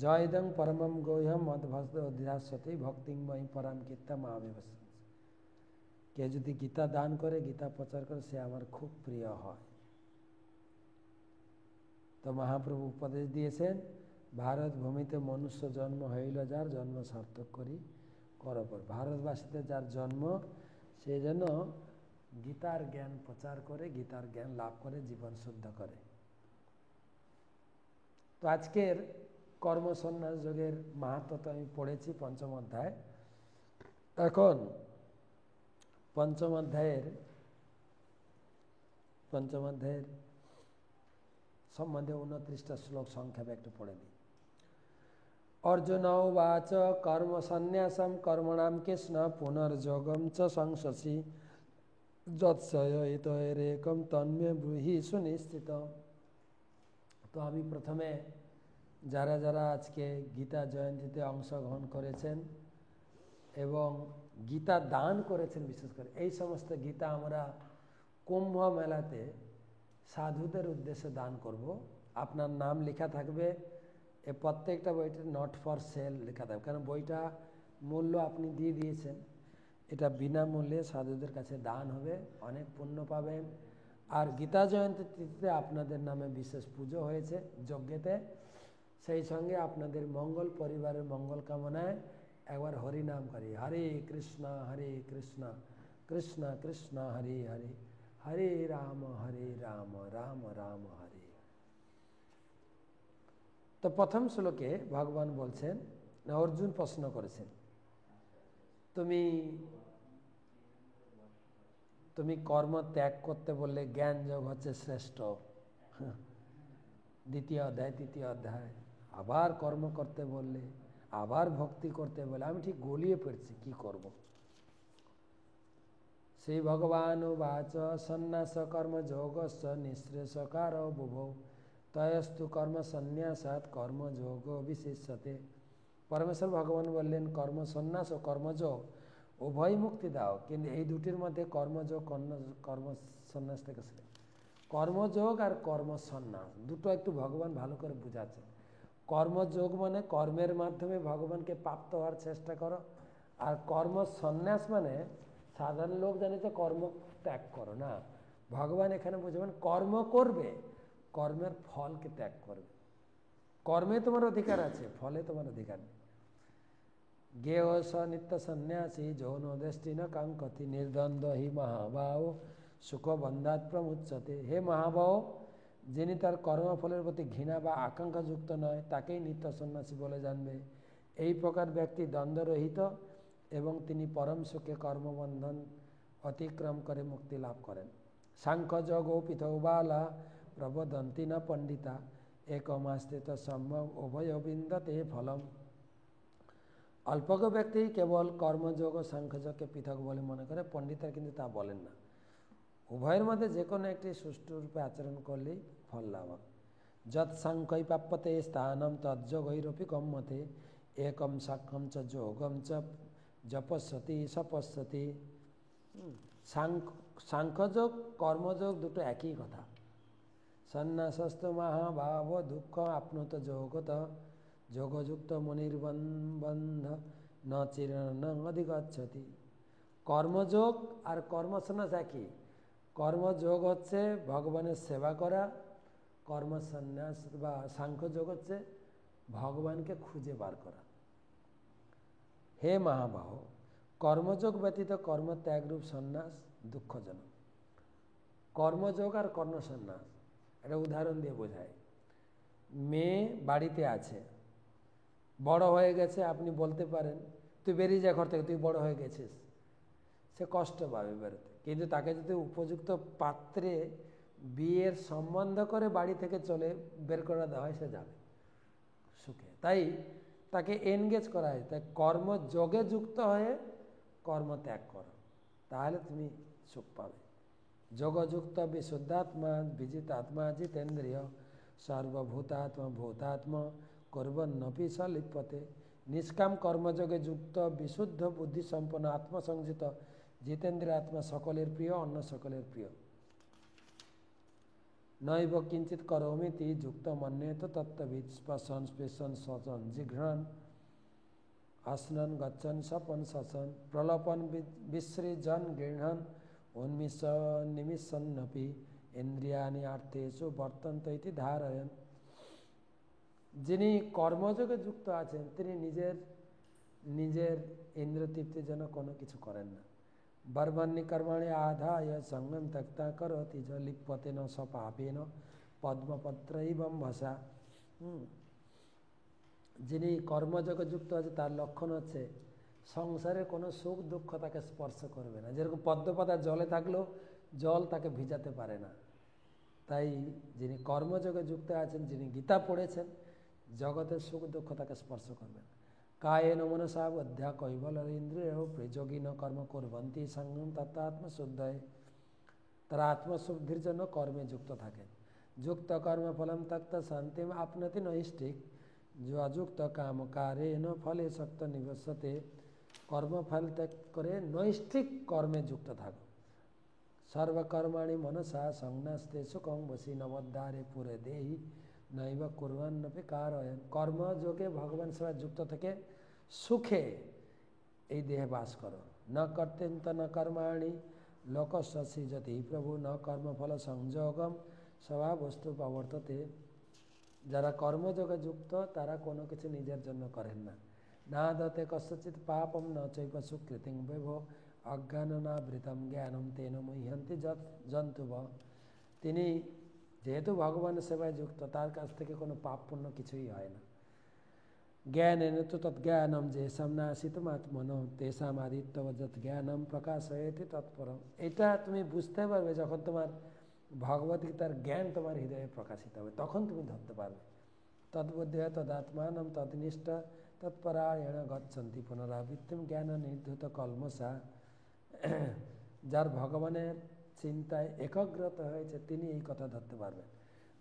জয়দং পরমম গৌহম মদভস্ত অধিরাসতে ভক্তিময়ী পরম কীর্তা মামেবস। কে যদি গীতা দান করে গীতা প্রচার করে সে আমার খুব প্রিয় হয়। তো মহাপ্রভু উপদেশ দিয়েছেন ভারত ভূমিতে মনুষ্য জন্ম হইল যার জন্ম সার্থক করি করপর। ভারতবাসীতে যার জন্ম সে যেন গীতার জ্ঞান প্রচার করে, গীতার জ্ঞান লাভ করে, জীবন শুদ্ধ করে। তো আজকের কর্মসন্ন্যাস যোগের মাহাত্ম্য তো আমি পড়েছি পঞ্চম অধ্যায়। এখন পঞ্চম অধ্যায়ের সম্বন্ধে 29টা শ্লোক সংক্ষেপে একটু পড়ে দিই। অর্জুন উবাচ কর্ম সন্ন্যাসম কর্মণাম কৃষ্ণ পুনর্যোগম চ সংশসি যৎসয়িতৈরেকম তন্মে ব্রূহি সুনিশ্চিত। তো আমি প্রথমে যারা যারা আজকে গীতা জয়ন্তীতে অংশগ্রহণ করেছেন এবং গীতা দান করেছেন, বিশেষ করে এই সমস্ত গীতা আমরা কুম্ভ মেলাতে সাধুদের উদ্দেশ্যে দান করব। আপনার নাম লেখা থাকবে, এ প্রত্যেকটা বইটা নট ফর সেল লেখা থাকবে, কারণ বইটা মূল্য আপনি দিয়ে দিয়েছেন, এটা বিনামূল্যে সাধুদের কাছে দান হবে, অনেক পুণ্য পাবেন। আর গীতা জয়ন্তী তিথিতে আপনাদের নামে বিশেষ পুজো হয়েছে যজ্ঞেতে, সেই সঙ্গে আপনাদের মঙ্গল, পরিবারের মঙ্গল কামনায় একবার হরি নাম করি, হরে কৃষ্ণ কৃষ্ণ কৃষ্ণ হরে হরে, হরে রাম রাম রাম হরে। তো প্রথম শ্লোকে ভগবান বলছেন, অর্জুন প্রশ্ন করেছেন, তুমি কর্ম ত্যাগ করতে বললে জ্ঞান যোগ হচ্ছে শ্রেষ্ঠ। দ্বিতীয় অধ্যায়, তৃতীয় অধ্যায় আবার কর্ম করতে বললে, আবার ভক্তি করতে বলে, আমি ঠিক গলিয়ে পড়ছি কি করব। শ্রী ভগবান উবাচ সন্ন্যাস কর্ম যোগস্য নিঃশ্রেষকার বুভৌ তয়স্তু কর্ম সন্ন্যাসাৎ কর্মযোগ বিশেষ্যতে। পরমেশ্বর ভগবান বললেন, কর্ম সন্ন্যাস ও কর্মযোগ উভয় মুক্তি দাও, কিন্তু এই দুটির মধ্যে কর্মযোগ কর্ম সন্ন্যাস থেকে কর্মযোগ আর কর্ম সন্ন্যাস দুটো একটু ভগবান ভালো করে বুঝাচ্ছেন। কর্মযোগ মানে কর্মের মাধ্যমে ভগবানকে প্রাপ্ত হওয়ার চেষ্টা করো, আর কর্ম সন্ন্যাস মানে সাধারণ লোক জানে যে কর্ম ত্যাগ করো না, ভগবান এখানে বুঝবেন কর্ম করবে, কর্মের ফলকে ত্যাগ করবে। কর্মে তোমার অধিকার আছে, ফলে তোমার অধিকার নেই। গেহ স নিত্য সন্ন্যাসী যৌন দৃষ্টি ন কাঙ্ক্ষতি নির্দ্বন্দ্ব হি মহাবাহ সুখ বন্ধাৎ প্রমুচ্যতে। হে মহাবাহ, যিনি তার কর্মফলের প্রতি ঘৃণা বা আকাঙ্ক্ষাযুক্ত নয় তাকেই নিত্য সন্ন্যাসী বলে জানবে। এই প্রকার ব্যক্তি দ্বন্দ্বরহিত এবং তিনি পরম সুখে কর্মবন্ধন অতিক্রম করে মুক্তি লাভ করেন। সাংখ্যযোগ পৃথৌ বালা প্রবদন্তি না পণ্ডিতা একমাস্তিত সম্যক উভয় বিন্দতে ফলম। অল্পজ্ঞ ব্যক্তি কেবল কর্মযোগ ও সাংখ্যযোগকে পৃথক বলে মনে করে, পণ্ডিতরা কিন্তু তা বলেন না। উভয়ের মধ্যে যে কোনো একটি সুষ্ঠুরূপে আচরণ করলেই ফল লাভ হবে। যৎ সাংখ্যই প্রাপ্যতে স্থানম তজ্যোগৈরপি গম্যতে একম সাক্ষম চ যোগম চ জপস্যতি সপস্যতি। সাংখ্যযোগ কর্মযোগ দুটো একই কথা। সন্ন্যাসস্তু মহাভাব দুঃখ আপনুত যোগত যোগযুক্ত মনির্বন্ধ ন চিরন অধিগচ্ছতি। কর্মযোগ আর কর্মসন্ন্যাস একই। কর্মযোগ হচ্ছে ভগবানের সেবা করা, কর্মসন্ন্যাস বা সাংখ্যযোগ হচ্ছে ভগবানকে খুঁজে বার করা। হে মহাবাহ, কর্মযোগ ব্যতীত কর্মত্যাগরূপ সন্ন্যাস দুঃখজনক। কর্মযোগ আর কর্মসন্ন্যাস একটা উদাহরণ দিয়ে বোঝায়। মেয়ে বাড়িতে আছে, বড় হয়ে গেছে, আপনি বলতে পারেন তুই বেরিয়ে যা ঘর থেকে, তুই বড় হয়ে গেছিস, সে কষ্ট পাবে বেরোতে। কিন্তু তাকে যদি উপযুক্ত পাত্রে বিয়ের সম্বন্ধ করে বাড়ি থেকে চলে বের করে দেওয়া হয়, সে যাবে সুখে। তাই তাকে এনগেজ করা হয়। তাই কর্মযোগে যুক্ত হয়ে কর্ম ত্যাগ করো, তাহলে তুমি সুখ পাবে। যোগযুক্ত বিশুদ্ধাত্মা বিজিতাত্মা জিতেন্দ্রিয় সর্বভূতাত্মা ভূতাত্মা করবন্নপি স লিপ্যতে। নিষ্কাম কর্মযোগে যুক্ত বিশুদ্ধ বুদ্ধি সম্পন্ন আত্মসংযিত জিতেন্দ্রিয় আত্মা সকলের প্রিয়, অন্য সকলের প্রিয়। নৈব কিঞ্চিত করোমিতি যুক্ত মন্যেত তত্ত্ববিদ স্পর্শন স্পৃশন শোচন জিঘ্রণ আসনন গচ্ছন স্বপন শশন প্রলোপন বিসৃজন গৃহণ উন্মিষ নিমিষন্নপি ইন্দ্রিয়ানি আর্থেষু বর্তন্ত ইতি ধারয়ন। যিনি কর্মযোগে যুক্ত আছেন তিনি নিজের ইন্দ্রিয় তৃপ্তির জন্য কোনো কিছু করেন না। বর্বন্নি কর্মাণি আধায় সঙ্গম ত্যক্তা করোতি য লিপ্যতে ন স্বপাপেন পদ্মপত্রৈবং ভাসা। যিনি কর্মযোগে যুক্ত আছে তার লক্ষণ হচ্ছে সংসারের কোনো সুখ দুঃখ তাকে স্পর্শ করবে না। যেরকম পদ্মপাতা জলে থাকলেও জল তাকে ভিজাতে পারে না। তাই যিনি কর্মযোগে যুক্ত আছেন, যিনি গীতা পড়েছেন, জগতের সুখ দুঃখ তাকে স্পর্শ করবে না। কায়েন মনসা বধ্যা কৈবল ইন্দ্রিয় প্রযোগীন কর্ম কুর্বন্তি সঙ্গম তত্ত্বাত্মশুদ্ধয়ে। তারা আত্মশুদ্ধির জন্য কর্মে যুক্ত থাকেন। যুক্ত কর্মফলম তত্ত্ব শান্তিম আপনতি নৈষ্ঠিক যুক্ত কামকারে ন ফলে শক্ত নিবসতে। কর্মফল ত্যাগ করে নৈষ্ঠিক কর্মে যুক্ত থাকো। সর্বকর্মাণি মনসা সংন্যাস্তে সুখং বসি নবদ্বারে পুরে দেহি নৈব কুর্বান্নপি কারয়ন। কর্মযোগে ভগবান সেবা যুক্ত থেকে সুখে এই দেহে বাস করো। ন কর্তেন্ত ন কর্মাণি লোকস্য সৃজতি প্রভু ন কর্মফল সংযোগম স্বভাবস্তু প্রবর্ততে। যারা কর্মযোগে যুক্ত তারা কোনো কিছু নিজের জন্য করেন না। না দতে কস্যচিৎ পাপম ন চৈব সুকৃতিং বৈভব অজ্ঞাননাবৃতম জ্ঞানম তেন মুহ্যন্তি জন্তুব। তিনি যেহেতু ভগবানের সেবায় যুক্ত, তার কাছ থেকে কোনো পাপ পুণ্য কিছুই হয় না। জ্ঞান এনে তো তৎজ্ঞানম যেসাম নাসিতম আত্মন তেসাম আদিত্যবজত জ্ঞানম প্রকাশয়তি তৎপরম। এটা তুমি বুঝতে পারবে যখন তোমার ভগবদ্গীতার জ্ঞান তোমার হৃদয়ে প্রকাশিত হবে, তখন তুমি ধরতে পারবে। তদ্বুদ্ধ তদাত্মানম তদনিষ্ঠ তৎপরায়ণ গচ্ছন্তি পুনরাবৃত্তিম জ্ঞান নির্ধুত কলমসা। যার ভগবানের চিন্তায় একাগ্রত হয়েছে তিনি এই কথা ধরতে পারবেন।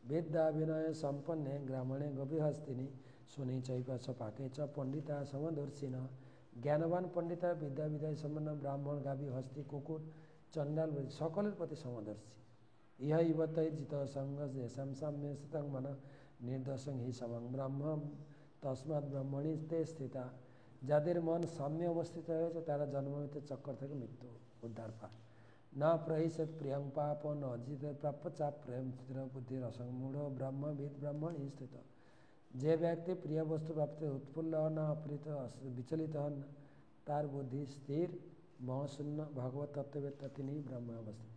বিদ্যা বিনয় সম্পন্নে গ্রামণে গভীরহস্তিনী শুনি চৈপাশ পাকে চ পণ্ডিতা সমদর্শিন। জ্ঞানবান পণ্ডিতা বিদ্যা বিদয় সম্পন্ন ব্রাহ্মণ গাভী হস্তি কুকুর চণ্ডাল সকলের প্রতি সমদর্শী। ইহা ইবতৈ জিত সঙ্গ যেসাম সাম্য স্থিতং মন নির্দোষং হি সমং ব্রহ্ম তস্মাৎ ব্রহ্মণি তে স্থিতা। যাদের মন সাম্যে অবস্থিত হয়েছে তারা জন্মমৃত্যুর চক্কর থেকে মৃত্যু উদ্ধার পায়। না প্রহিষেৎ প্রিয়ং পাপ ন অজিত প্রাপ্য চাপ প্রেম স্থির বুদ্ধি রসংমূঢ় ব্রহ্মবিদ ব্রহ্মণি স্থিত। যে ব্যক্তি প্রিয় বস্তু প্রাপ্তি উৎফুল্ল হন না, অপ্রীত বিচলিত হন না, তার বুদ্ধি স্থির মহাশূন্য ভগবত তত্ত্ববেত্তা, তিনি ব্রহ্মে অবস্থিত।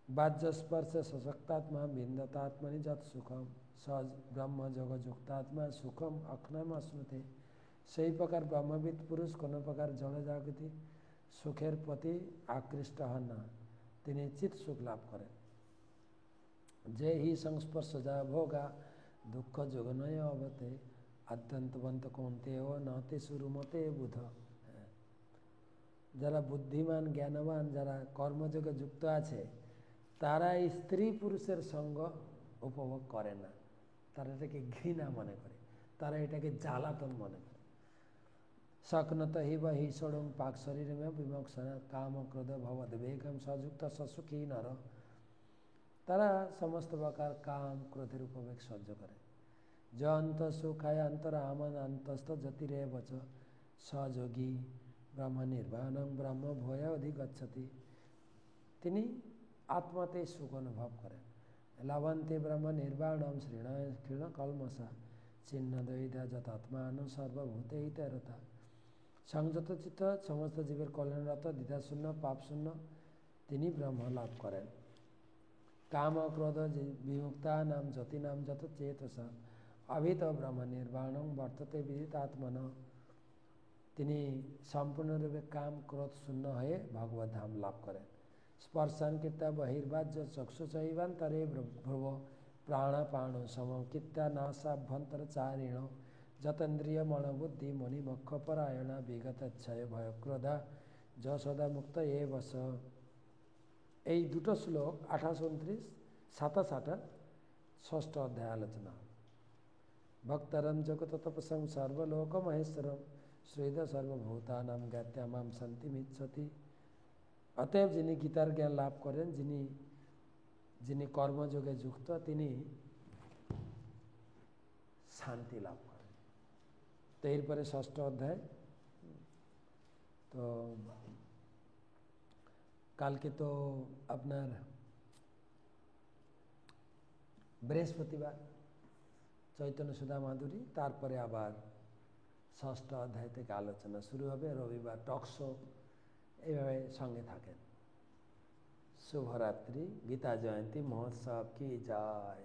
বাহ্যস্পর্শে সশক্তাত্মা বিন্দতাত্মনি যৎ সুখম সজ ব্রহ্ম যোগ যুক্তাত্মা সুখম অক্ষণম অশ্নুতে। সেই প্রকার ব্রহ্মবিদ পুরুষ কোনো প্রকার জড় জাগতিক সুখের প্রতি আকৃষ্ট হন না, তিনি চিৎ সুখ লাভ করেন। যে হি সংস্পর্শ যা ভোগা দুঃখ যোগনয় অবতে আদ্যন্তবন্ত কৌন্তে ও নতে সুরুমতে বুধ। যারা বুদ্ধিমান জ্ঞানবান, যারা কর্মযোগে যুক্ত আছে, তারা এই স্ত্রী পুরুষের সঙ্গ উপভোগ করে না। তারা এটাকে ঘৃণা মনে করে, তারা এটাকে জ্বালাতন মনে করে। সকনত হি বা হি ষড়ং পাক শরীরমে বিমোক্ষণ কাম ক্রোধ ভবদ বেগম সযুক্ত সসুখী নর। তারা সমস্ত প্রকার কাম ক্রোধের উপবেগ সহ্য করে। য অন্ত সুখায় অন্তর আমান অন্তস্থ জ্যোতিরে বচ সযোগী ব্রহ্ম নির্বাণং ব্রহ্ম ভয় অধিগচ্ছতি। তিনি আত্মাতে সুখ অনুভব করেন। লভন্তে ব্রহ্ম নির্বাণম শ্রীণয় ক্ষীণ কলমসা চিহ্ন দৈধা যতাত্মান সর্বভূতে হিতরতা। সংযত চিত্ত সমস্ত জীবের কল্যাণরত দ্বিধাশূন্য পাপশূন্য তিনি ব্রহ্ম লাভ করেন। কাম ক্রোধ বিমুক্তা নাম জ্যোতি নাম যত চেতসা অভিত ব্রহ্ম নির্বাণং বর্ততে বিদিতাত্মন। তিনি সম্পূর্ণরূপে কাম ক্রোধ শূন্য হয়ে ভগবত ধাম লাভ করেন। স্পর্শান কীর্তা বহির্বাহ্য চক্ষুষৈবান্তরে ভ্রুব প্রাণাপাণ সমকীর্তা নাসাভ্যন্তর চারিণ যতেন্দ্রিয় মনোবুদ্ধি মণিমক্ষপরায়ণা বিগতচ্ছয় ভয়ক্রোধা যশোদা মুক্ত এ বস। এই দুটো শ্লোক 28-29, 27-28 ষষ্ঠ অধ্যায় আলোচনা। ভক্তরম জগত তপসং সর্বলোক মহেশ্বরম শ্রীদ সর্বভূতানাম জ্ঞাত্যা মাম শান্তিমিচ্ছতি। অতএব যিনি গীতার জ্ঞান লাভ করেন, যিনি কর্মযোগে যুক্ত, তিনি শান্তি লাভ করেন। তো এরপরে ষষ্ঠ অধ্যায়। তো কালকে তো আপনার বৃহস্পতিবার চৈতন্য সুধা মাধুরী, তারপরে আবার ষষ্ঠ অধ্যায় থেকে আলোচনা শুরু হবে। রবিবার টকশো, এইভাবে সঙ্গে থাকেন। শুভরাত্রি। গীতা জয়ন্তী মহোৎসব কি জয়।